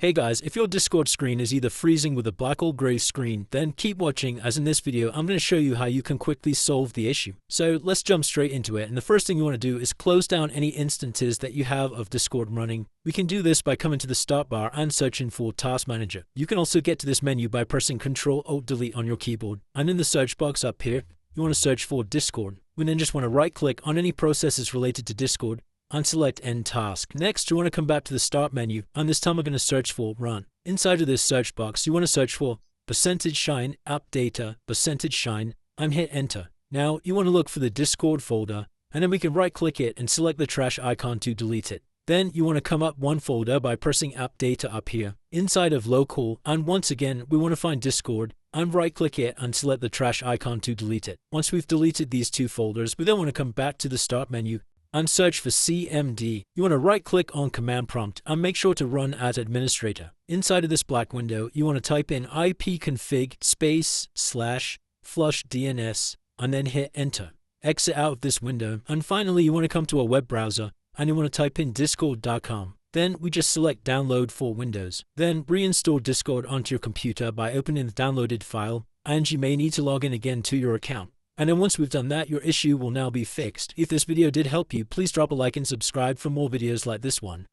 Hey guys, if your Discord screen is either freezing with a black or gray screen, then keep watching, as in this video I'm going to show you how you can quickly solve the issue. So let's jump straight into it, and the first thing you want to do is close down any instances that you have of Discord running. We can do this by coming to the start bar and searching for Task Manager. You can also get to this menu by pressing Ctrl-Alt-Delete on your keyboard, and in the search box up here, you want to search for Discord. We then just want to right click on any processes related to Discord and select End Task. Next, you want to come back to the Start menu, and this time we're going to search for Run. Inside of this search box, you want to search for %shine app data %shine and hit Enter. Now, you want to look for the Discord folder, and then we can right click it and select the trash icon to delete it. Then you want to come up one folder by pressing App Data up here, inside of Local, and once again, we want to find Discord, and right click it and select the trash icon to delete it. Once we've deleted these two folders, we then want to come back to the Start menu and search for CMD. You want to right click on Command Prompt and make sure to run as administrator. Inside of this black window, you want to type in ipconfig /flush DNS and then hit Enter. Exit out of this window, and finally you want to come to a web browser and you want to type in discord.com. Then we just select Download for Windows. Then reinstall Discord onto your computer by opening the downloaded file, and you may need to log in again to your account. And then once we've done that, your issue will now be fixed. If this video did help you, please drop a like and subscribe for more videos like this one.